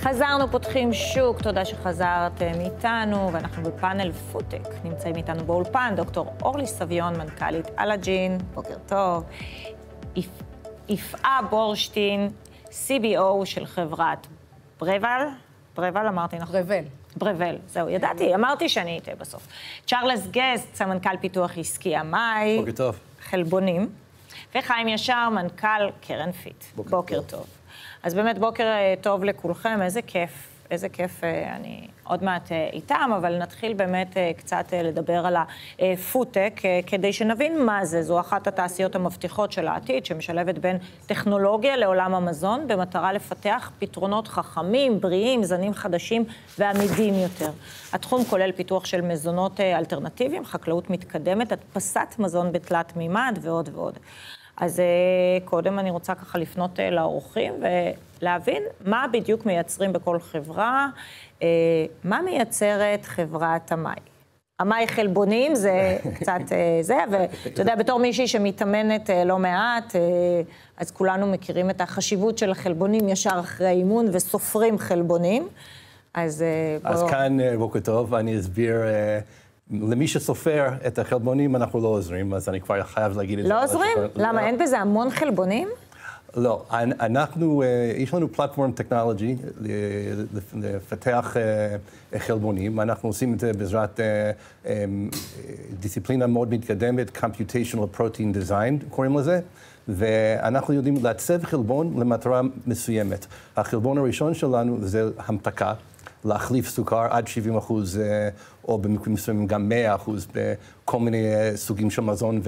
חזרנו, פותחים שוק, תודה שחזרתם איתנו, ואנחנו בפאנל פודטק. נמצאים איתנו באולפן דוקטור אורלי סביון, מנכ"לית אלאג'ין, בוקר טוב. יפעה בורשטיין, CBO של חברת ברבל, אמרתי נכון? ברבל, זהו, ידעתי, אמרתי שאני איתה בסוף. צ'רלס גסט, סמנכ"ל פיתוח עסקי אמאי. בוקר טוב. חלבונים. וחיים ישר, מנכ"ל קרן פיט. בוקר טוב. אז באמת בוקר טוב לכולכם, איזה כיף, אני עוד מעט איתם, אבל נתחיל באמת קצת לדבר על הפודטק, כדי שנבין מה זה. זו אחת התעשיות המבטיחות של העתיד, שמשלבת בין טכנולוגיה לעולם המזון, במטרה לפתח פתרונות חכמים, בריאים, זנים חדשים ועמידים יותר. התחום כולל פיתוח של מזונות אלטרנטיביים, חקלאות מתקדמת, הדפסת מזון בתלת מימד ועוד ועוד. אז קודם אני רוצה ככה לפנות לאורחים ולהבין מה בדיוק מייצרים בכל חברה, מה מייצרת חברת אמאי. אמאי חלבונים זה קצת זה, ואתה יודע, בתור מישהי שמתאמנת לא מעט, אז כולנו מכירים את החשיבות של החלבונים ישר אחרי האימון וסופרים חלבונים. אז כאן בוקר טוב, אני אסביר... למי שסופר את החלבונים אנחנו לא עוזרים, אז אני כבר חייב להגיד את זה. לא עוזרים? למה? אין בזה המון חלבונים? לא, יש לנו פלטפורם טכנולוגי לפתח חלבונים, אנחנו עושים את זה בעזרת דיסציפלינה מאוד מתקדמת, Computational Protein Design קוראים לזה, ואנחנו יודעים לעצב חלבון למטרה מסוימת. החלבון הראשון שלנו זה המתקה, להחליף סוכר עד 70%, או במקרים מסוימים גם 100% בכל מיני סוגים של מזון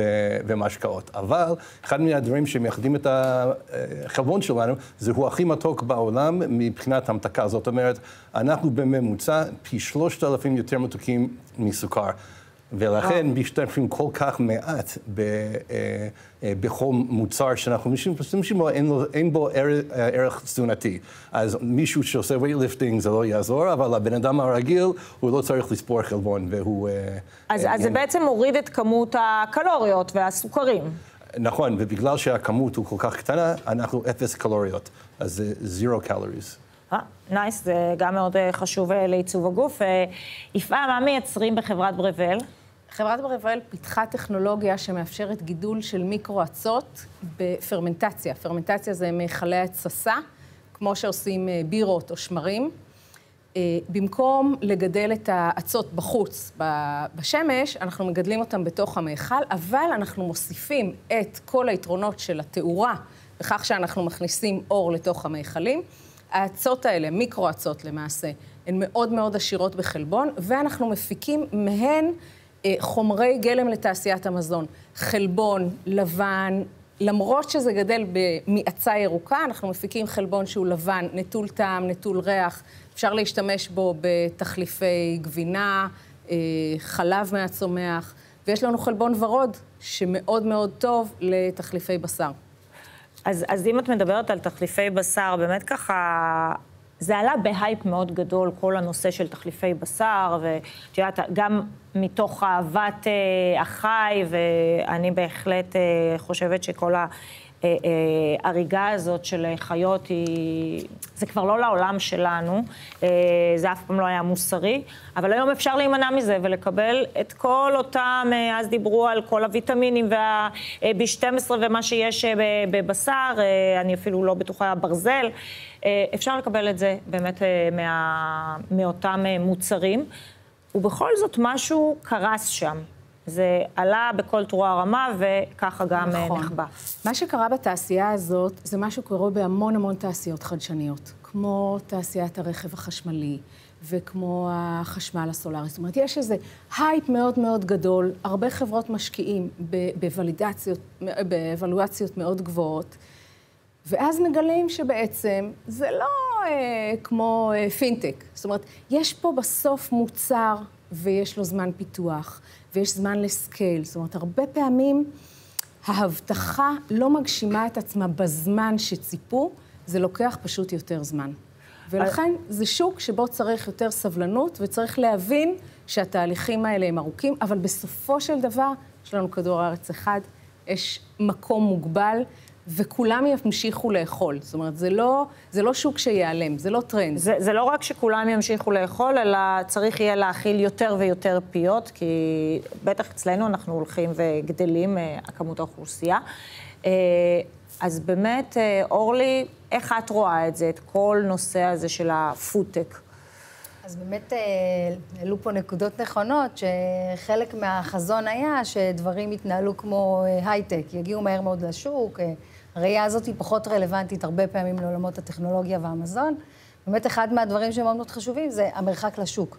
ומשקאות. אבל אחד מהדברים שמייחדים את החלבון שלנו, זהו הכי מתוק בעולם מבחינת המתקה. זאת אומרת, אנחנו בממוצע פי 3,000 יותר מתוקים מסוכר. ולכן משתמשים כל כך מעט בכל מוצר שאנחנו משתמשים בו, אין בו ערך תזונתי. אז מישהו שעושה weightlifting זה לא יעזור, אבל הבן אדם הרגיל הוא לא צריך לספור חלבון והוא... אז זה בעצם מוריד את כמות הקלוריות והסוכרים. נכון, ובגלל שהכמות הוא כל כך קטנה, אנחנו 0 קלוריות, אז זה 0 calories. נייס, זה גם מאוד חשוב לעיצוב הגוף. יפעה, מה מייצרים בחברת ברבל? חברת ברבל פיתחה טכנולוגיה שמאפשרת גידול של מיקרו-אצות בפרמנטציה. פרמנטציה זה מיכלי התססה, כמו שעושים בירות או שמרים. במקום לגדל את האצות בחוץ בשמש, אנחנו מגדלים אותם בתוך המאכל, אבל אנחנו מוסיפים את כל היתרונות של התאורה, בכך שאנחנו מכניסים אור לתוך המאכלים. האצות האלה, מיקרו-אצות למעשה, הן מאוד מאוד עשירות בחלבון, ואנחנו מפיקים מהן חומרי גלם לתעשיית המזון. חלבון, לבן, למרות שזה גדל מאצה ירוקה, אנחנו מפיקים חלבון שהוא לבן, נטול טעם, נטול ריח, אפשר להשתמש בו בתחליפי גבינה, חלב מהצומח, ויש לנו חלבון ורוד שמאוד מאוד טוב לתחליפי בשר. אז אם את מדברת על תחליפי בשר, באמת ככה, זה עלה בהייפ מאוד גדול, כל הנושא של תחליפי בשר, ואת יודעת, גם מתוך אהבת החי, ואני בהחלט חושבת שכל ההריגה הזאת של חיות זה כבר לא לעולם שלנו, זה אף פעם לא היה מוסרי, אבל היום אפשר להימנע מזה ולקבל את כל אותם, אז דיברו על כל הוויטמינים וה-B12 ומה שיש בבשר, אני אפילו לא בטוחה ברזל, אפשר לקבל את זה באמת מאותם מוצרים, ובכל זאת משהו קרס שם. זה עלה בכל תרועה רמה, וככה גם נחבא. מה שקרה בתעשייה הזאת, זה משהו קורה בהמון המון תעשיות חדשניות, כמו תעשיית הרכב החשמלי, וכמו החשמל הסולרי. זאת אומרת, יש איזה הייפ מאוד מאוד גדול, הרבה חברות משקיעים באבלואציות מאוד גבוהות, ואז מגלים שבעצם זה לא כמו פינטק. זאת אומרת, יש פה בסוף מוצר, ויש לו זמן פיתוח, ויש זמן לסקייל. זאת אומרת, הרבה פעמים ההבטחה לא מגשימה את עצמה בזמן שציפו, זה לוקח פשוט יותר זמן. ולכן זה שוק שבו צריך יותר סבלנות, וצריך להבין שהתהליכים האלה הם ארוכים, אבל בסופו של דבר יש לנו כדור הארץ אחד, יש מקום מוגבל, וכולם ימשיכו לאכול. זאת אומרת, זה לא שוק שיעלם, זה לא טרנד. זה לא רק שכולם ימשיכו לאכול, אלא צריך יהיה להאכיל יותר ויותר פיות, כי בטח אצלנו אנחנו הולכים וגדלים, הכמות האוכלוסייה. אז באמת, אורלי, איך את רואה את זה, את כל נושא הזה של הפודטק? אז באמת העלו פה נקודות נכונות, שחלק מהחזון היה שדברים יתנהלו כמו הייטק, יגיעו מהר מאוד לשוק. הראייה הזאת היא פחות רלוונטית הרבה פעמים לעולמות הטכנולוגיה והמזון. באמת אחד מהדברים שמאוד מאוד חשובים זה המרחק לשוק.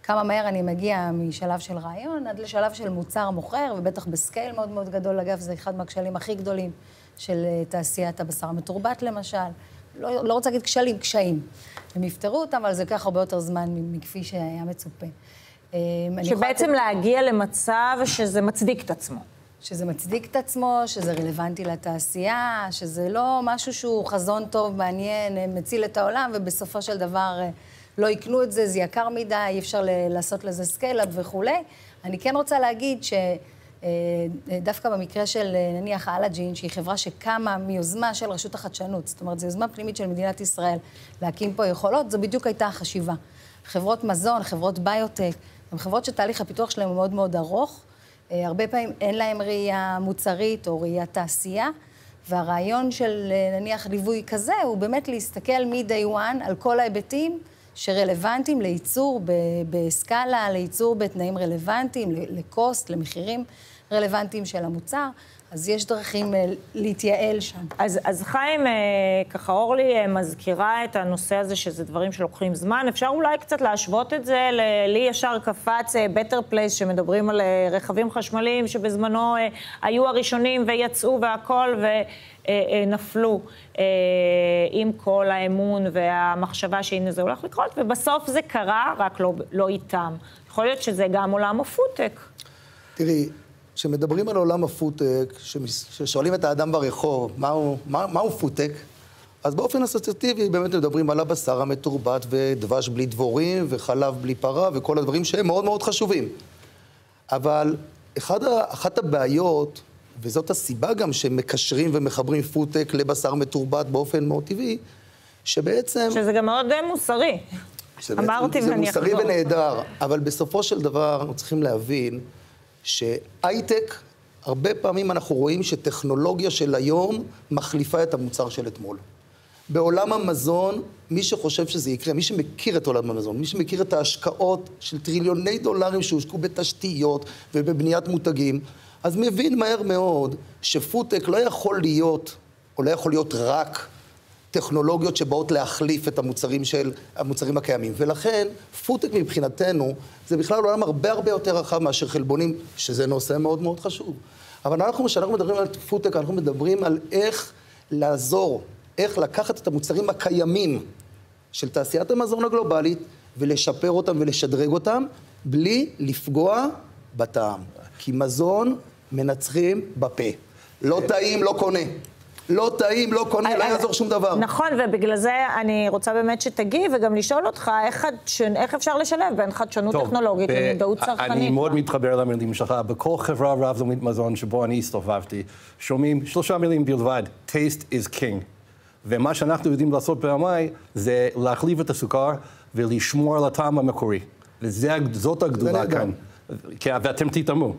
כמה מהר אני מגיע משלב של רעיון עד לשלב של מוצר מוכר, ובטח בסקייל מאוד מאוד גדול. אגב, זה אחד מהכשלים הכי גדולים של תעשיית הבשר המתורבת למשל. לא רוצה להגיד כשלים, קשיים. הם יפתרו אותם, אבל זה לקח הרבה יותר זמן מכפי שהיה מצופה. שבעצם להגיע למצב שזה מצדיק את עצמו. שזה מצדיק את עצמו, שזה רלוונטי לתעשייה, שזה לא משהו שהוא חזון טוב, מעניין, מציל את העולם, ובסופו של דבר לא יקנו את זה, זה יקר מדי, אי אפשר לעשות לזה סקייל-אפ וכו'. אני כן רוצה להגיד דווקא במקרה של נניח אלאג'ין, שהיא חברה שקמה מיוזמה של רשות החדשנות, זאת אומרת, זו יוזמה פנימית של מדינת ישראל להקים פה יכולות, זו בדיוק הייתה החשיבה. חברות מזון, חברות ביוטק, הן חברות שתהליך הפיתוח שלהן הוא מאוד מאוד ארוך, הרבה פעמים אין להם ראייה מוצרית או ראייה תעשייה, והרעיון של נניח ליווי כזה הוא באמת להסתכל מ-day one על כל ההיבטים שרלוונטיים לייצור בסקאלה, לייצור בתנאים רלוונטיים, לקוסט, למחירים רלוונטיים של המוצר, אז יש דרכים להתייעל שם. אז חיים, ככה אורלי מזכירה את הנושא הזה שזה דברים שלוקחים זמן, אפשר אולי קצת להשוות את זה, לי ישר קפץ Better Place שמדברים על רכבים חשמליים שבזמנו היו הראשונים ויצאו והכל ונפלו עם כל האמון והמחשבה שהנה זה הולך לקרות, ובסוף זה קרה, רק לא איתם. יכול להיות שזה גם עולם הפודטק. תראי, כשמדברים על עולם הפודטק, כששואלים את האדם ברחוב, מהו פודטק? אז באופן אסוציאטיבי באמת מדברים על הבשר המתורבת ודבש בלי דבורים וחלב בלי פרה וכל הדברים שהם מאוד מאוד חשובים. אבל אחת הבעיות, וזאת הסיבה גם שמקשרים ומחברים פודטק לבשר מתורבת באופן מאוד טבעי, שבעצם... שזה גם מאוד מוסרי. אמרתי ואני אחזור. זה מוסרי ונהדר, אבל בסופו של דבר אנחנו צריכים להבין שהייטק, הרבה פעמים אנחנו רואים שטכנולוגיה של היום מחליפה את המוצר של אתמול. בעולם המזון, מי שחושב שזה יקרה, מי שמכיר את עולם המזון, מי שמכיר את ההשקעות של טריליוני דולרים שהושקעו בתשתיות ובבניית מותגים, אז מבין מהר מאוד שפודטק לא יכול להיות, או לא יכול להיות רק טכנולוגיות שבאות להחליף את המוצרים הקיימים. ולכן, פודטק מבחינתנו, זה בכלל עולם הרבה יותר רחב מאשר חלבונים, שזה נושא מאוד מאוד חשוב. אבל כשאנחנו מדברים על פודטק, אנחנו מדברים על איך לעזור, איך לקחת את המוצרים הקיימים של תעשיית המזון הגלובלית, ולשפר אותם ולשדרג אותם, בלי לפגוע בטעם. כי מזון מנצחים בפה. לא טעים, לא קונה. לא טעים, לא קונה, לא יעזור שום דבר. נכון, ובגלל זה אני רוצה באמת שתגיב, וגם לשאול אותך איך אפשר לשלב בין חדשנות טכנולוגית למודעות צרכנית. אני מאוד מתחבר למילים שלך. בכל חברה רב-לאומית מזון שבו אני הסתובבתי, שומעים 3 מילים בלבד, taste is king. ומה שאנחנו יודעים לעשות ברמאי, זה להחליף את הסוכר ולשמור על הטעם המקורי. וזאת הגדולה כאן. ואתם תתאמו.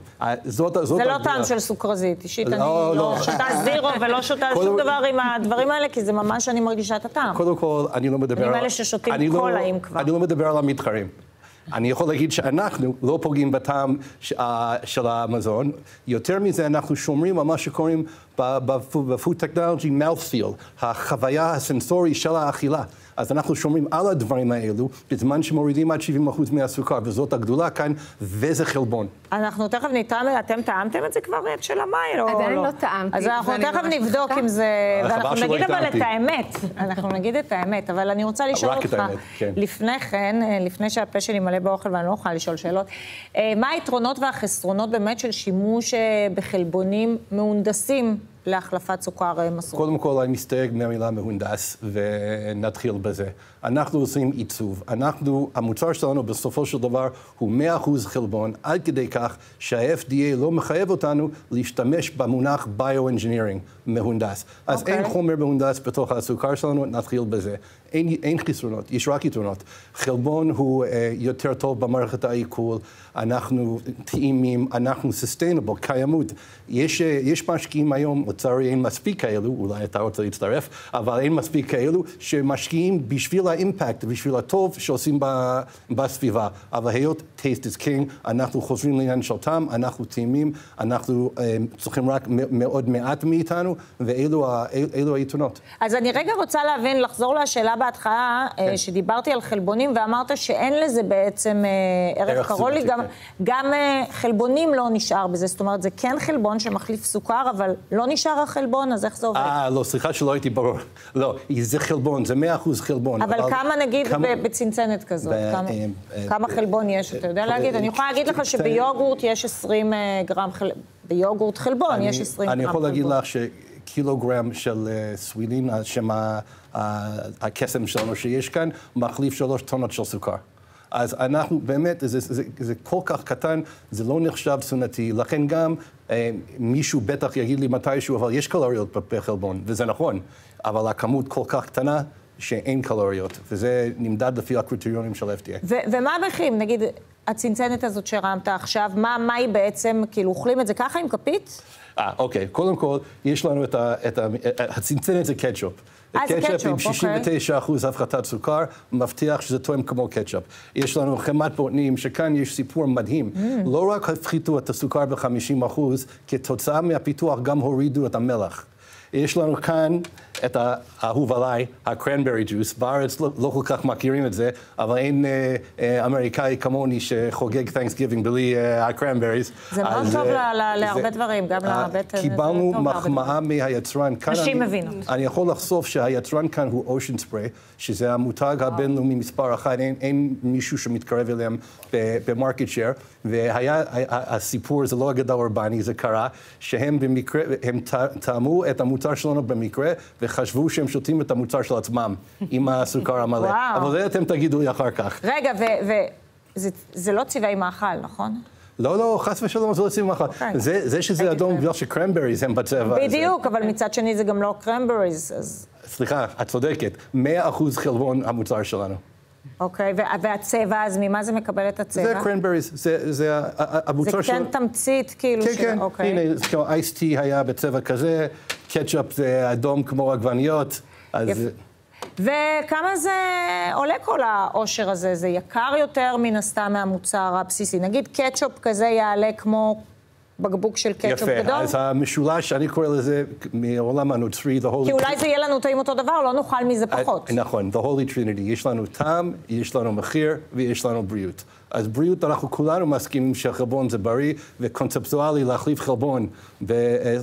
זה לא טעם של סוכרזית, אישית אני לא שותה זירו ולא שותה שום דבר עם הדברים האלה, כי זה ממש אני מרגישה את הטעם. קודם כל, אני לא מדבר... אני מאלה ששותים קולאים כבר. אני לא מדבר על המתחרים. אני יכול להגיד שאנחנו לא פוגעים בטעם של המזון. יותר מזה, אנחנו שומרים על מה שקוראים בפוד טכנולוגי mouthfeel, החוויה הסנסורית של האכילה. אז אנחנו שומרים על הדברים האלו, בזמן שמורידים עד 70% מהסוכר, וזאת הגדולה כאן, וזה חלבון. אנחנו תכף אתם טעמתם את זה כבר של המים? עדיין לא טעמתי. אז אנחנו תכף נבדוק אם זה... ואנחנו נגיד אבל את האמת. אנחנו נגיד את האמת, אבל אני רוצה לשאול אותך, לפני כן, לפני שהפה שלי מלא באוכל ואני לא אוכל לשאול שאלות, מה היתרונות והחסרונות באמת של שימוש בחלבונים מהונדסים להחלפת סוכר מסורתי? קודם כל, אני מסתייג מהמילה מהונדס, ונתחיל בזה. אנחנו עושים עיצוב. המוצר שלנו בסופו של דבר הוא 100% חלבון, עד כדי כך שה-FDA לא מחייב אותנו להשתמש במונח ביו-אנג'ינירינג, מהונדס. אז אין חומר מהונדס בתוך הסוכר שלנו, נתחיל בזה. אין חסרונות, יש רק יתרונות. חלבון הוא יותר טוב במערכת העיכול, אנחנו טעימים, אנחנו sustainable, קיימות. יש משקיעים היום, לצערי אין מספיק כאלו, אולי אתה רוצה להצטרף, אבל אין מספיק כאלו שמשקיעים בשביל האימפקט, בשביל הטוב שעושים בסביבה. אבל היות taste is king, אנחנו חוזרים לעניין של טעם, אנחנו טעימים, אנחנו צריכים רק מאוד מעט מאיתנו, ואלו היתרונות. אז אני רגע רוצה להבין, לחזור לשאלה בהתחלה, שדיברתי על חלבונים, ואמרת שאין לזה בעצם ערך קרולי, גם חלבונים לא נשאר בזה, זאת אומרת, זה כן חלבון שמחליף סוכר, אבל לא נשאר החלבון, אז איך זה עובד? לא, סליחה שלא הייתי ברור. לא, זה חלבון, זה 100% חלבון. אבל כמה נגיד בצנצנת כזאת? כמה חלבון יש, אתה יודע להגיד? אני יכולה להגיד לך שביוגורט יש 20 גרם חלבון, ביוגורט חלבון יש 20 גרם חלבון. אני יכול להגיד לך שקילוגרם של סווילין, שם הקסם שלנו שיש כאן, מחליף 3 טונות של סוכר. אז אנחנו, באמת, זה כל כך קטן, זה לא נחשב תזונתי, לכן גם מישהו בטח יגיד לי מתישהו, אבל יש קלוריות בחלבון, וזה נכון, אבל הכמות כל כך קטנה שאין קלוריות, וזה נמדד לפי הקריטריונים של FDA. ומה המחירים? נגיד, הצנצנת הזאת שהרמת עכשיו, מה היא בעצם, כאילו, אוכלים את זה ככה עם כפית? אוקיי, קודם כל, יש לנו הצנצנת זה קטשופ. קטשופ עם 69% הפחתת סוכר, מבטיח שזה תואם כמו קטשופ. יש לנו חמת בוטנים, שכאן יש סיפור מדהים. לא רק הפחיתו את הסוכר ב-50%, כתוצאה מהפיתוח גם הורידו את המלח. יש לנו כאן את האהוב עליי, הקרנברי ג'וס. בארץ לא כל כך מכירים את זה, אבל אין אמריקאי כמוני שחוגג תנקסגיבינג בלי הקרנבריז. זה מאוד טוב להרבה דברים, גם לבטן. קיבלנו מחמאה מהיצרן. נשים מבינות. אני יכול לחשוף שהיצרן כאן הוא אושן ספרי, שזה המותג הבינלאומי מספר 1, אין מישהו שמתקרב אליהם במרקט שייר, והסיפור, זה לא אגדה אורבני, זה קרה, שהם במקרה, הם טעמו את המוצר שלנו במקרה, וחשבו שהם שותים את המוצר של עצמם, עם הסוכר המלא. אבל זה אתם תגידו לי אחר כך. רגע, וזה לא צבעי מאכל, נכון? לא, חס ושלום, זה לא צבעי מאכל. זה שזה אדום בגלל שקרנבריז הם בצבע הזה. בדיוק, אבל מצד שני זה גם לא קרנבריז, אז... סליחה, את צודקת, 100% חלבון המוצר שלנו. אוקיי, והצבע, אז ממה זה מקבל את הצבע? זה קרנבריז, זה המוצר של... זה כן תמצית, כאילו ש... כן, הנה, אייס-טי היה בצבע כזה, קטשופ זה אדום כמו עגבניות, אז... וכמה זה עולה כל העושר הזה? זה יקר יותר מן הסתם מהמוצר הבסיסי. נגיד קטשופ כזה יעלה כמו בקבוק של קטשופ גדול? יפה, אז המשולש, אני קורא לזה מעולם הנוצרי, כי אולי זה יהיה לנו טעים אותו דבר, לא נאכל מזה פחות. נכון, the holy trinity, יש לנו טעם, יש לנו מחיר ויש לנו בריאות. אז בריאות, אנחנו כולנו מסכימים שהחלבון זה בריא, וקונספטואלי להחליף חלבון,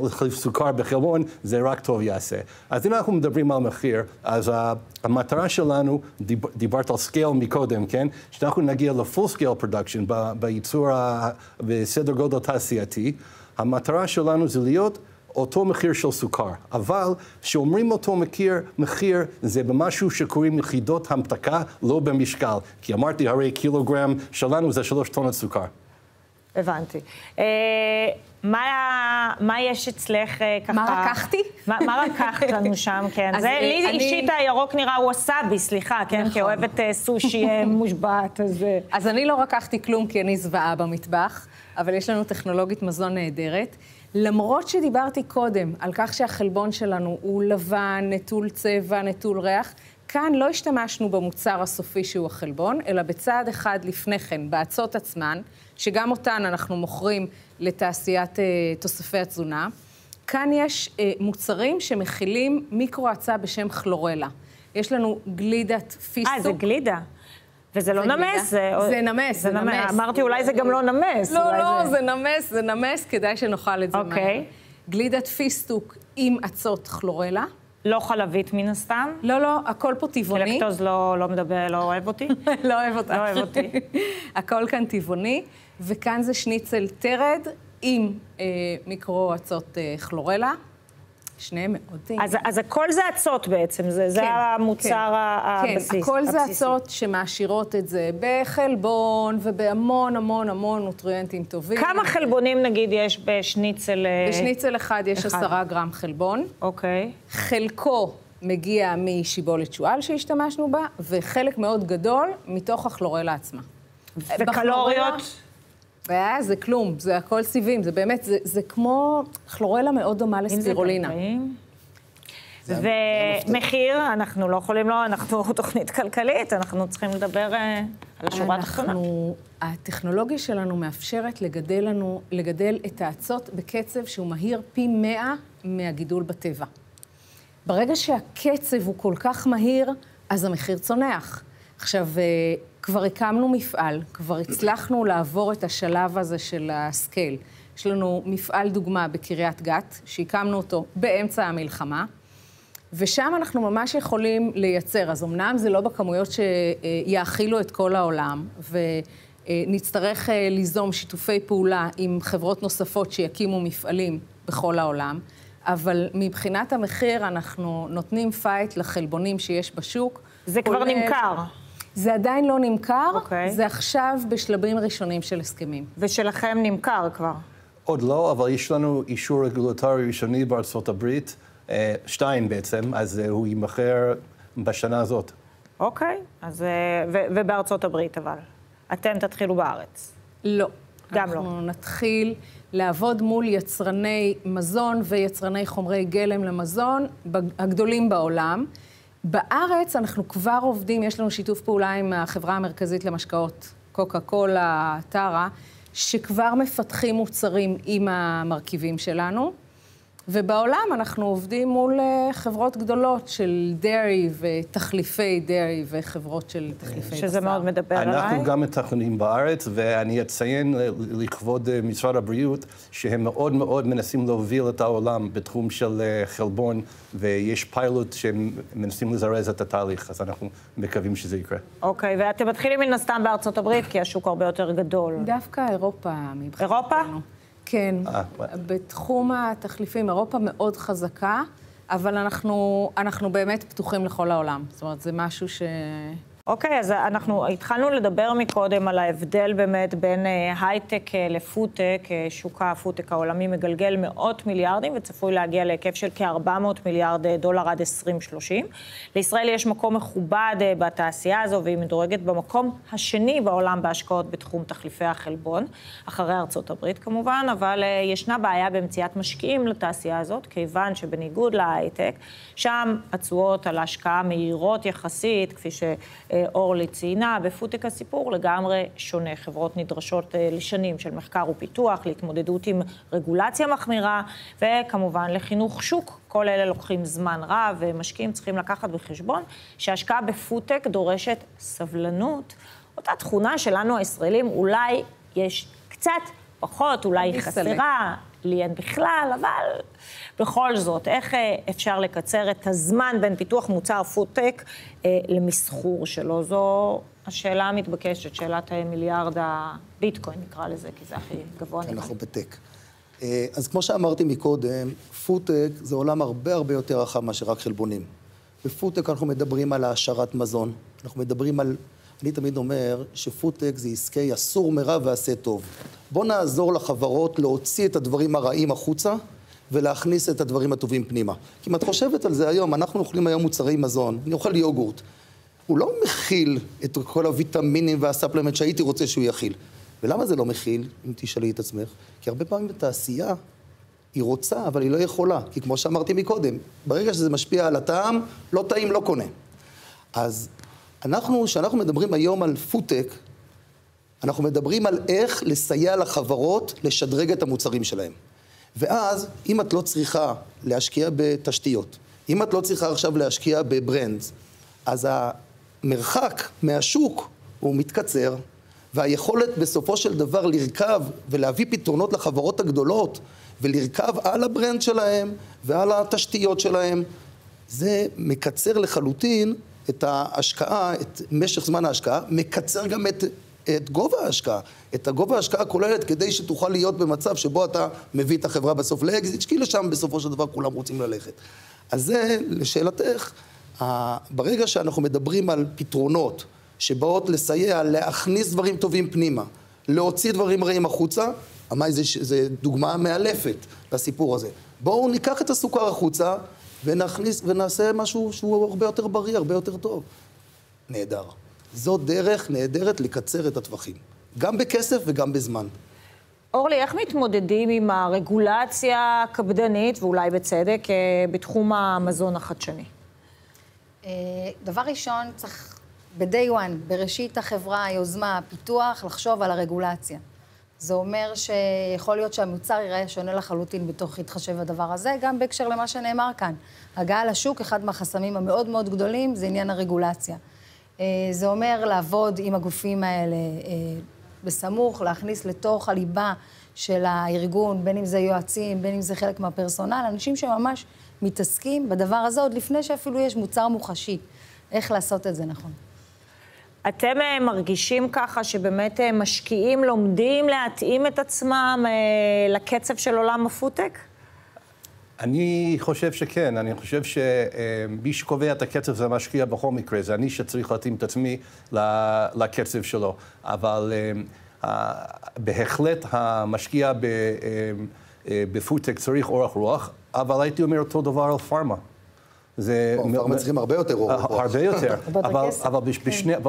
להחליף סוכר בחלבון, זה רק טוב יעשה. אז אם אנחנו מדברים על מחיר, אז המטרה שלנו, דיברת על סקייל מקודם, כן? שאנחנו נגיע לפול סקייל פרודקשן, בייצור בסדר גודל תעשייתי, המטרה שלנו זה להיות אותו מחיר של סוכר, אבל שאומרים אותו מחיר זה במשהו שקוראים יחידות המתקה, לא במשקל. כי אמרתי, הרי קילוגרם שלנו זה 3 טונות סוכר. הבנתי. מה יש אצלך ככה... מה לקחתי? מה לקחת לנו שם, כן? זה לי אישית הירוק נראה ווסאבי, סליחה, כן? כי אוהבת סושי מושבת, אז... אז אני לא לקחתי כלום כי אני זוועה במטבח, אבל יש לנו טכנולוגית מזון נהדרת. למרות שדיברתי קודם על כך שהחלבון שלנו הוא לבן, נטול צבע, נטול ריח, כאן לא השתמשנו במוצר הסופי שהוא החלבון, אלא בצעד אחד לפני כן, באצות עצמן, שגם אותן אנחנו מוכרים לתעשיית תוספי התזונה. כאן יש מוצרים שמכילים מיקרו-אצה בשם כלורלה. יש לנו גלידת פיסטוק. זה גלידה. וזה לא נמס. זה נמס, זה נמס. אמרתי, אולי זה גם לא נמס. לא, זה נמס, זה נמס, כדאי שנאכל את זה מהר. גלידת פיסטוק עם אצות כלורלה. לא חלבית מן הסתם? לא, הכל פה טבעוני. לקטוז לא מדבר, לא אוהב אותי? לא אוהב אותך. לא אוהב אותי. הכל כאן טבעוני, וכאן זה שניצל טרד עם מיקרו-אצות כלורלה. שניהם מאוד טעימים. אז הכל זה הצות בעצם, זה המוצר הבסיס. כן, הכל זה הצות שמעשירות את זה בחלבון ובהמון המון המון נוטריאנטים טובים. כמה חלבונים נגיד יש בשניצל? בשניצל אחד יש 10 גרם חלבון. אוקיי. חלקו מגיע משיבולת שועל שהשתמשנו בה, וחלק מאוד גדול מתוך הכלורלה עצמה. וקלוריות? זה כלום, זה הכל סיבים, זה באמת, זה כמו כלורלה מאוד דומה לספירולינה. ומחיר, אנחנו לא יכולים, אנחנו תוכנית כלכלית, אנחנו צריכים לדבר על השורה התחתונה. הטכנולוגיה שלנו מאפשרת לגדל את האצות בקצב שהוא מהיר פי 100 מהגידול בטבע. ברגע שהקצב הוא כל כך מהיר, אז המחיר צונח. עכשיו, כבר הקמנו מפעל, כבר הצלחנו לעבור את השלב הזה של הסקייל. יש לנו מפעל דוגמה בקריית גת, שהקמנו אותו באמצע המלחמה, ושם אנחנו ממש יכולים לייצר. אז אמנם זה לא בכמויות שיאכילו את כל העולם, ונצטרך ליזום שיתופי פעולה עם חברות נוספות שיקימו מפעלים בכל העולם, אבל מבחינת המחיר אנחנו נותנים פייט לחלבונים שיש בשוק. זה כבר נמכר. זה עדיין לא נמכר, זה עכשיו בשלבים ראשונים של הסכמים. ושלכם נמכר כבר? עוד לא, אבל יש לנו אישור רגולטורי ראשוני בארצות הברית, 2 בעצם, אז הוא יימכר בשנה הזאת. אוקיי, אז ובארצות הברית אבל. אתם תתחילו בארץ? לא. גם לא. אנחנו נתחיל לעבוד מול יצרני מזון ויצרני חומרי גלם למזון הגדולים בעולם. בארץ אנחנו כבר עובדים, יש לנו שיתוף פעולה עם החברה המרכזית למשקאות, קוקה קולה, טרה, שכבר מפתחים מוצרים עם המרכיבים שלנו, ובעולם אנחנו עובדים מול חברות גדלות של דיירי ותחליפי דיירי וחברות של תחליפי בשר. שזה מאוד מדבר עליי. אנחנו גם מתכננים בארץ, ואני אציין לכבוד משרד הבריאות, שהם מאוד מאוד מנסים להוביל את העולם בתחום של חלבון, ויש פיילוט שהם מנסים לזרז את התהליך, אז אנחנו מקווים שזה יקרה. אוקיי, ואתם מתחילים מן הסתם בארצות הברית, כי השוק הרבה יותר גדול. דווקא אירופה מבחינתנו. אירופה? כן, בתחום התחליפים, אירופה מאוד חזקה, אבל אנחנו באמת פתוחים לכל העולם. זאת אומרת, זה משהו ש... אוקיי, אז אנחנו התחלנו לדבר מקודם על ההבדל באמת בין הייטק לפודטק. שוק הפודטק העולמי מגלגל מאות מיליארדים וצפוי להגיע להיקף של כ-400 מיליארד דולר עד 2030. לישראל יש מקום מכובד בתעשייה הזו, והיא מדורגת במקום השני בעולם בהשקעות בתחום תחליפי החלבון, אחרי ארצות הברית כמובן, אבל ישנה בעיה במציאת משקיעים לתעשייה הזאת, כיוון שבניגוד להייטק, שם התשואות על ההשקעה מהירות יחסית, כפי אורלי ציינה, בפודטק הסיפור לגמרי שונה. חברות נדרשות לשנים של מחקר ופיתוח, להתמודדות עם רגולציה מחמירה, וכמובן לחינוך שוק. כל אלה לוקחים זמן רב, ומשקיעים צריכים לקחת בחשבון שההשקעה בפודטק דורשת סבלנות. אותה תכונה שלנו הישראלים אולי יש קצת פחות, אולי היא חסרה, לי אין בכלל, אבל בכל זאת, איך אפשר לקצר את הזמן בין פיתוח מוצר פודטק למסחור שלו? זו השאלה המתבקשת, שאלת מיליארד הביטקוין נקרא לזה, כי זה הכי גבוה. אנחנו בטק. אז כמו שאמרתי מקודם, פודטק זה עולם הרבה הרבה יותר רחב מאשר רק חלבונים. בפודטק אנחנו מדברים על העשרת מזון, אנחנו מדברים על... אני תמיד אומר שפודטק זה עסקי אסור מרע ועשה טוב. בוא נעזור לחברות להוציא את הדברים הרעים החוצה ולהכניס את הדברים הטובים פנימה. כי אם את חושבת על זה היום, אנחנו אוכלים היום מוצרי מזון, אני אוכל יוגורט. הוא לא מכיל את כל הוויטמינים והספלמנט שהייתי רוצה שהוא יכיל. ולמה זה לא מכיל, אם תשאלי את עצמך? כי הרבה פעמים בתעשייה היא רוצה, אבל היא לא יכולה. כי כמו שאמרתי מקודם, ברגע שזה משפיע על הטעם, לא טעים, לא קונה. אז כשאנחנו מדברים היום על פודטק, אנחנו מדברים על איך לסייע לחברות לשדרג את המוצרים שלהם. ואז, אם את לא צריכה להשקיע בתשתיות, אם את לא צריכה עכשיו להשקיע בברנדס, אז המרחק מהשוק הוא מתקצר, והיכולת בסופו של דבר לרכב ולהביא פתרונות לחברות הגדולות, ולרכב על הברנד שלהם ועל התשתיות שלהם, זה מקצר לחלוטין את ההשקעה, את משך זמן ההשקעה, מקצר גם את את גובה ההשקעה, את הגובה ההשקעה הכוללת, כדי שתוכל להיות במצב שבו אתה מביא את החברה בסוף לאקזיט, כי לשם בסופו של דבר כולם רוצים ללכת. אז זה, לשאלתך, ברגע שאנחנו מדברים על פתרונות שבאות לסייע, להכניס דברים טובים פנימה, להוציא דברים רעים החוצה, אמי זה דוגמה מאלפת לסיפור הזה. בואו ניקח את הסוכר החוצה ונכניס ונעשה משהו שהוא הרבה יותר בריא, הרבה יותר טוב. נהדר. זו דרך נהדרת לקצר את הטווחים, גם בכסף וגם בזמן. אורלי, איך מתמודדים עם הרגולציה הקפדנית, ואולי בצדק, בתחום המזון החדשני? דבר ראשון, צריך ב-day one, בראשית החברה, היוזמה, הפיתוח, לחשוב על הרגולציה. זה אומר שיכול להיות שהמוצר ייראה שונה לחלוטין בתוך התחשב הדבר הזה, גם בהקשר למה שנאמר כאן. הגעה לשוק, אחד מהחסמים המאוד מאוד גדולים, זה עניין הרגולציה. זה אומר לעבוד עם הגופים האלה בסמוך, להכניס לתוך הליבה של הארגון, בין אם זה יועצים, בין אם זה חלק מהפרסונל, אנשים שממש מתעסקים בדבר הזה, עוד לפני שאפילו יש מוצר מוחשי. איך לעשות את זה נכון? אתם מרגישים ככה שבאמת משקיעים, לומדים להתאים את עצמם לקצב של עולם הפודטק? אני חושב שכן, אני חושב שמי שקובע את הקצב זה המשקיע בכל מקרה, זה אני שצריך להתאים את עצמי לקצב שלו, אבל בהחלט המשקיע בפודטק צריך אורך רוח, אבל הייתי אומר אותו דבר על פארמה. פארמה צריכים הרבה יותר אורך רוח. הרבה יותר, אבל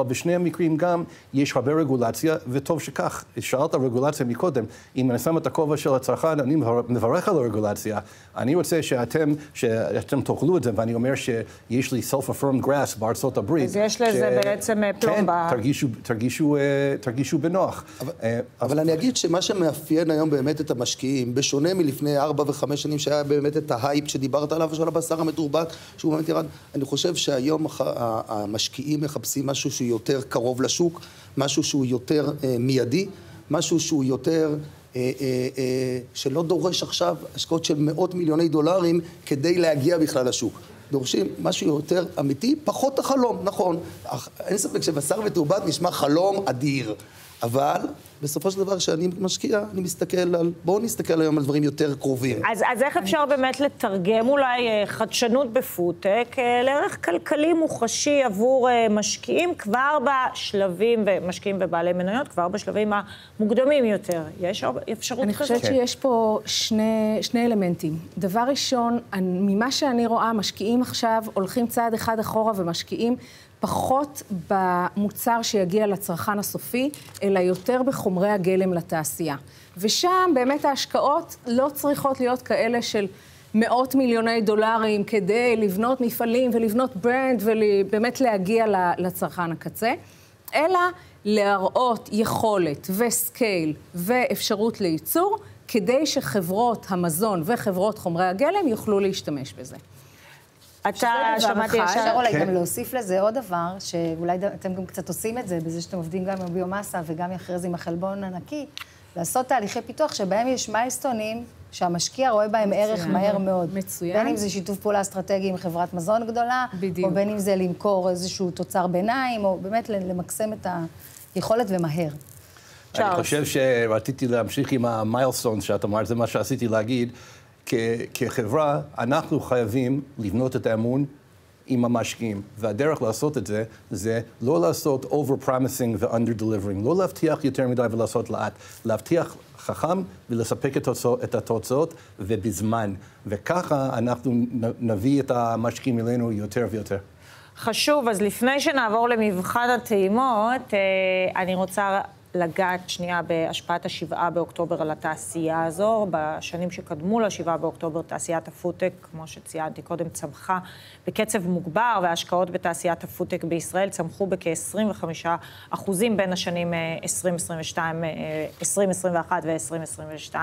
בשני המקרים גם יש הרבה רגולציה, וטוב שכך. שאלת רגולציה מקודם, אם אני שם את הכובע של הצרכן, אני מברך על הרגולציה. אני רוצה שאתם תאכלו את זה, ואני אומר שיש לי self-affirmed grass בארצות הברית. אז יש לזה בעצם פלומבה. כן, תרגישו בנוח. אבל אני אגיד שמה שמאפיין היום באמת את המשקיעים, בשונה מלפני 4 ו5 שנים, שהיה באמת את ההייפ שדיברת עליו, של הבשר המתורבת, שהוא באמת ירד, אני חושב שהיום המשקיעים מחפשים משהו שהוא יותר קרוב לשוק, משהו שהוא יותר מיידי, משהו שהוא יותר, שלא דורש עכשיו השקעות של מאות מיליוני דולרים כדי להגיע בכלל לשוק. דורשים משהו יותר אמיתי, פחות החלום, נכון. אין ספק שבשר מתורבת נשמע חלום אדיר, אבל בסופו של דבר שאני משקיע, אני מסתכל על, בואו נסתכל היום על דברים יותר קרובים. אז איך אפשר באמת לתרגם אולי חדשנות בפודטק לערך כלכלי מוחשי עבור משקיעים כבר בשלבים, ומשקיעים בבעלי מניות כבר בשלבים המוקדמים יותר? יש אפשרות כזאת? אני חושבת שיש פה שני אלמנטים. דבר ראשון, ממה שאני רואה, משקיעים עכשיו הולכים צעד אחד אחורה ומשקיעים פחות במוצר שיגיע לצרכן הסופי, אלא יותר בחומרי הגלם לתעשייה. ושם באמת ההשקעות לא צריכות להיות כאלה של מאות מיליוני דולרים כדי לבנות מפעלים ולבנות ברנד ובאמת להגיע לצרכן הקצה, אלא להראות יכולת וסקייל ואפשרות לייצור, כדי שחברות המזון וחברות חומרי הגלם יוכלו להשתמש בזה. אתה שמעתי ישר. אפשר אולי גם להוסיף לזה עוד דבר, שאולי אתם גם קצת עושים את זה, בזה שאתם עובדים גם עם ביומאסה וגם אחרי זה עם החלבון הנקי, לעשות תהליכי פיתוח שבהם יש מיילסטונים שהמשקיע רואה בהם ערך מהר מאוד. מצוין. בין אם זה שיתוף פעולה אסטרטגי עם חברת מזון גדולה, בדיוק. או בין אם זה למכור איזשהו תוצר ביניים, או באמת למקסם את היכולת ומהר. אני חושב שרציתי להמשיך עם המיילסטון שאת אמרת, זה מה שעשיתי להגיד, כחברה, אנחנו חייבים לבנות את האמון עם המשקיעים. והדרך לעשות את זה, זה לא לעשות over-promising ו-under-delivering. לא להבטיח יותר מדי ולעשות לאט. להבטיח חכם ולספק את התוצאות ובזמן. וככה אנחנו נביא את המשקיעים אלינו יותר ויותר. חשוב, אז לפני שנעבור למבחן הטעימות, אני רוצה לגעת שנייה בהשפעת ה7 באוקטובר על התעשייה הזו. בשנים שקדמו ל7 באוקטובר, תעשיית הפודטק, כמו שציינתי קודם, צמחה בקצב מוגבר, וההשקעות בתעשיית הפודטק בישראל צמחו בכ-25% בין השנים 2021 ו-2022,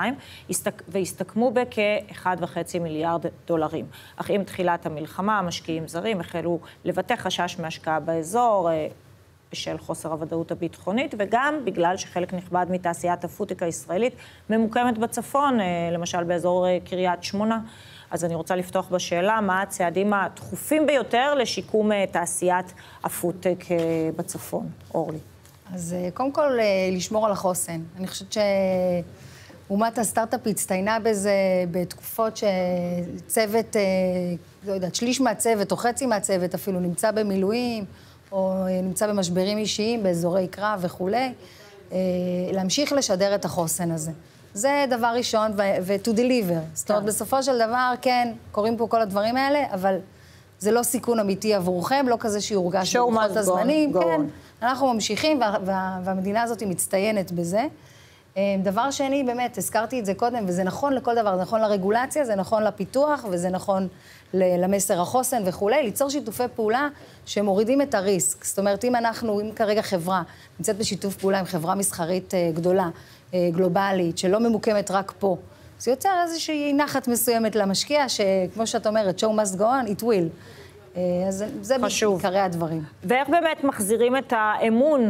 והסתכמו בכ-1.5 מיליארד דולרים. אך עם תחילת המלחמה, המשקיעים זרים החלו לבטא חשש מהשקעה באזור, בשל חוסר הוודאות הביטחונית, וגם בגלל שחלק נכבד מתעשיית הפודטק הישראלית ממוקמת בצפון, למשל באזור קריית שמונה. אז אני רוצה לפתוח בשאלה, מה הצעדים הדחופים ביותר לשיקום תעשיית הפודטק בצפון? אורלי. אז קודם כל, לשמור על החוסן. אני חושבת שאומת הסטארט-אפ הצטיינה בזה בתקופות שצוות, לא יודעת, שליש מהצוות או חצי מהצוות אפילו נמצא במילואים, או נמצא במשברים אישיים, באזורי קרב וכולי, להמשיך לשדר את החוסן הזה. זה דבר ראשון, ו-to deliver. זאת אומרת, בסופו של דבר, כן, קוראים פה כל הדברים האלה, אבל זה לא סיכון אמיתי עבורכם, לא כזה שיורגש בלוחות הזמנים. כן, אנחנו ממשיכים, והמדינה הזאת מצטיינת בזה. דבר שני, באמת, הזכרתי את זה קודם, וזה נכון לכל דבר, זה נכון לרגולציה, זה נכון לפיתוח, וזה נכון למסר החוסן וכולי, ליצור שיתופי פעולה שמורידים את הריסק. זאת אומרת, אם כרגע חברה נמצאת בשיתוף פעולה עם חברה מסחרית גדולה, גלובלית, שלא ממוקמת רק פה, זה יוצר איזושהי נחת מסוימת למשקיע, שכמו שאת אומרת, show must go on, it will. אז זה בעיקרי הדברים. ואיך באמת מחזירים את האמון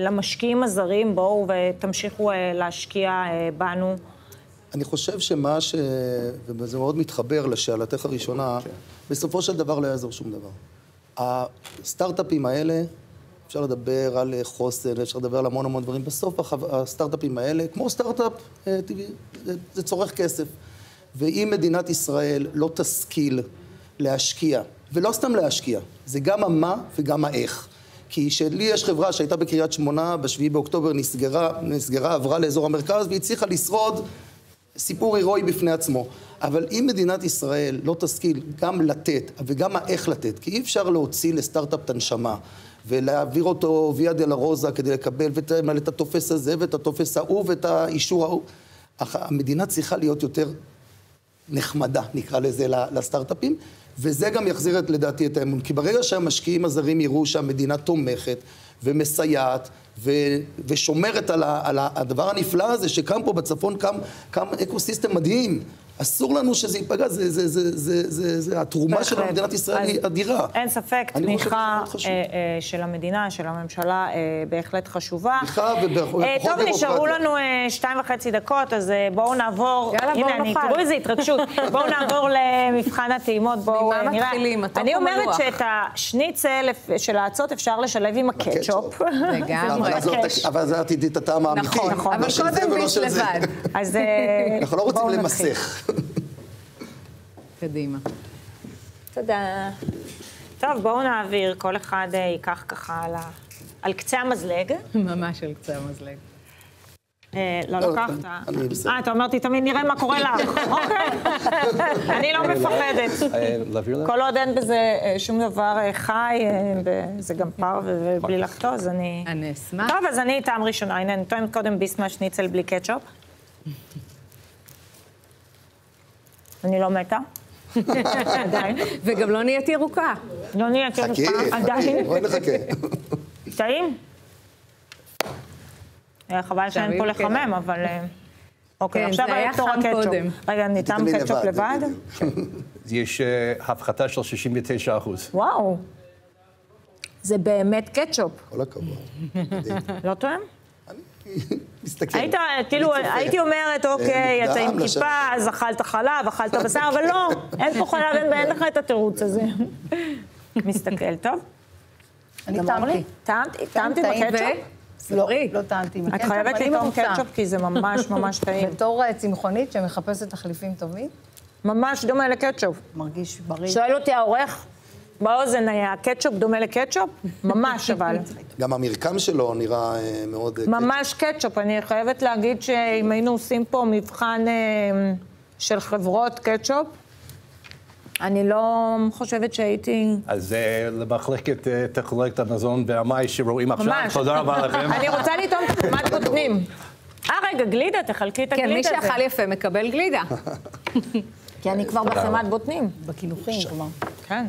למשקיעים הזרים? בואו ותמשיכו להשקיע בנו. אני חושב וזה מאוד מתחבר לשאלתך הראשונה, בסופו של דבר לא יעזור שום דבר. הסטארט-אפים האלה, אפשר לדבר על חוסן, אפשר לדבר על המון דברים. בסוף הסטארט-אפים האלה, כמו סטארט-אפ טבעי, זה צורך כסף. ואם מדינת ישראל לא תשכיל להשקיע, ולא סתם להשקיע, זה גם המה וגם האיך. כי שלי יש חברה שהייתה בקריית שמונה, ב7 באוקטובר נסגרה, עברה לאזור המרכז, והיא הצליחה לשרוד סיפור הירואי בפני עצמו. אבל אם מדינת ישראל לא תשכיל גם לתת, וגם האיך לתת, כי אי אפשר להוציא לסטארט-אפ את הנשמה, ולהעביר אותו ויה דולורוזה כדי לקבל את התופס הזה ואת התופס ההוא ואת האישור ההוא. המדינה צריכה להיות יותר נחמדה, נקרא לזה, לסטארט-אפים, וזה גם יחזיר לדעתי את האמון. כי ברגע שהמשקיעים הזרים יראו שהמדינה תומכת ומסייעת ושומרת על הדבר הנפלא הזה שקם פה בצפון, קם אקוסיסטם מדהים. אסור לנו שזה ייפגע, התרומה של מדינת ישראל היא אדירה. אין ספק, תמיכה של המדינה, של הממשלה, בהחלט חשובה. תמיכה ובפחות טוב, נשארו לנו 2.5 דקות, אז בואו נעבור, הנה, תראו איזה התרגשות, בואו נעבור למבחן הטעימות, בואו נראה. אני אומרת שאת השניצל של האצות אפשר לשלב עם הקטשופ. לגמרי. אבל זה עתידי את הטעם האמיתי. נכון, אבל קודם ביש לבד. אנחנו לא רוצים למסך. קדימה. תודה. טוב, בואו נעביר, כל אחד ייקח ככה על קצה המזלג. ממש על קצה המזלג. לא לקחת. אתה אומרתי, תמיד נראה מה קורה לך. אוקיי. אני לא מפחדת. כל עוד אין בזה שום דבר חי, זה גם פר ובלי לקטוז, אני אשמח. טוב, אז אני טעם ראשונה. הנה, אני טועמת קודם ביסמה שניצל בלי קטשופ. אני לא מתה. עדיין. וגם לא נהייתי ירוקה. לא נהייתי ירוקה, עדיין. בואי נחכה. טעים? חבל שאין פה לחמם, אבל... אוקיי, עכשיו היה תור הקטשופ. רגע, ניתן קטשופ לבד? יש הפחתה של 69%. וואו. זה באמת קטשופ. כל הכבוד. לא טועם? מסתכל. הייתי אומרת, אוקיי, אתה עם כיפה, אז אכלת חלב, אכלת בשר, אבל לא, אין פה חלב, אין לך את התירוץ הזה. מסתכל, טוב? אני טעמתי. טעמתי עם הקטשופ? לא טעמתי עם הקטשופ. את חייבת לטעום קטשופ, כי זה ממש ממש טעים. בתור צמחונית שמחפשת תחליפים טובים? ממש דומה לקטשופ. מרגיש בריא. שואל אותי העורך, באוזן היה קטשופ דומה לקטשופ? ממש אבל. גם המרקם שלו נראה מאוד... ממש קטשופ. אני חייבת להגיד שאם היינו עושים פה מבחן של חברות קטשופ, אני לא חושבת שהייתי... אז למחלקת טכנולוגיית המזון והמאי שרואים עכשיו, תודה רבה לכם. אני רוצה לטעום את חמת בוטנים. רגע, גלידה, תחלקי את הגלידה הזה. כן, מי שאכל יפה מקבל גלידה. כי אני כבר בחמת בוטנים. בקינוחים כבר. כן.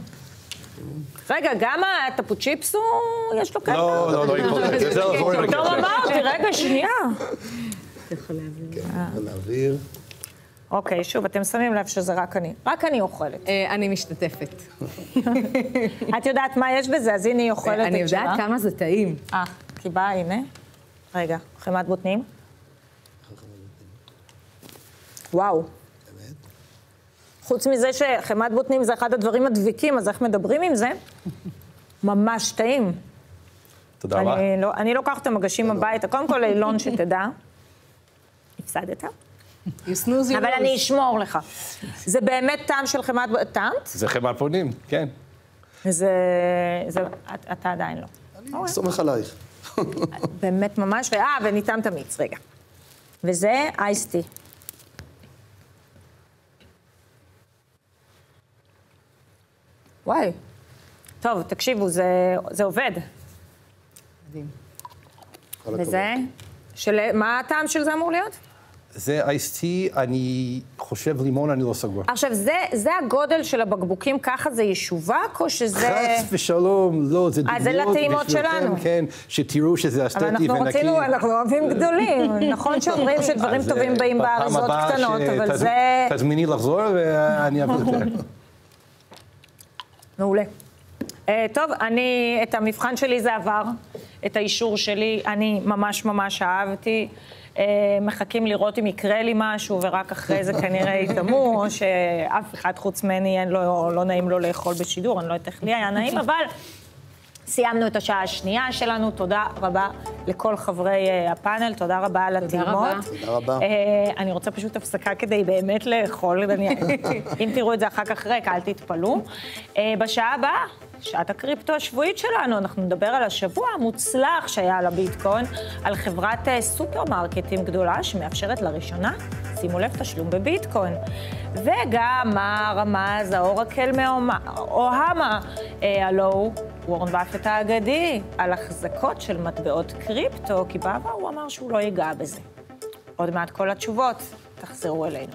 רגע, גם הטפוצ'יפס יש לו קטע? לא, זה לא זורם לקטע. טוב אמרתי, רגע, שנייה. להעביר. אוקיי, שוב, אתם שמים לב שזה רק אני. רק אני אוכלת. אני משתתפת. את יודעת מה יש בזה, אז הנה היא אוכלת את שלה. אני יודעת כמה זה טעים. כי באה, הנה. רגע, חמת בוטנים. וואו. חוץ מזה שחמת בוטנים זה אחד הדברים הדביקים, אז איך מדברים עם זה? ממש טעים. תודה רבה. אני לוקחת את המגשים הביתה. קודם כל, אילון, שתדע, הפסדת. אבל אני אשמור לך. זה באמת טעם של חמת... טעמת? זה חמת פונים, כן. אתה עדיין לא. אני סומך עלייך. באמת ממש, וניתן את המיץ, רגע. וזה אייסטי. וואי. טוב, תקשיבו, זה עובד. מדהים. וזה? מה הטעם של זה אמור להיות? זה אייסטי, אני חושב לימון, אני לא סגור. עכשיו, זה הגודל של הבקבוקים, ככה זה ישווק, או שזה... חס ושלום, לא, זה דוגמאות. זה לטעימות שלנו. כן, שתראו שזה אסתטי ונקי. אבל אנחנו אוהבים גדולים. נכון שאומרים שדברים טובים באים באריזות קטנות, אבל זה... תזמיני לחזור ואני אביא יותר. מעולה. טוב, את המבחן שלי זה עבר, את האישור שלי, אני ממש ממש אהבתי. מחכים לראות אם יקרה לי משהו, ורק אחרי זה כנראה יתאמו, או שאף אחד חוץ ממני לא נעים לו לאכול בשידור, אני לא יודעת איך לי היה נעים, אבל סיימנו את השעה השנייה שלנו, תודה רבה לכל חברי הפאנל, תודה רבה על הטעימות. תודה רבה. אני רוצה פשוט הפסקה כדי באמת לאכול, אם תראו את זה אחר כך ריק, אל תתפלו. בשעה הבאה, שעת הקריפטו השבועית שלנו, אנחנו נדבר על השבוע המוצלח שהיה על הביטקוין, על חברת סופרמרקטים גדולה שמאפשרת לראשונה, שימו לב, תשלום בביטקוין. וגם מה רמז האורקל מאוהמה, הלו וורן באפט האגדי, על החזקות של מטבעות קריפטו, כי בעבר הוא אמר שהוא לא ייגע בזה. עוד מעט כל התשובות, תחזרו אלינו.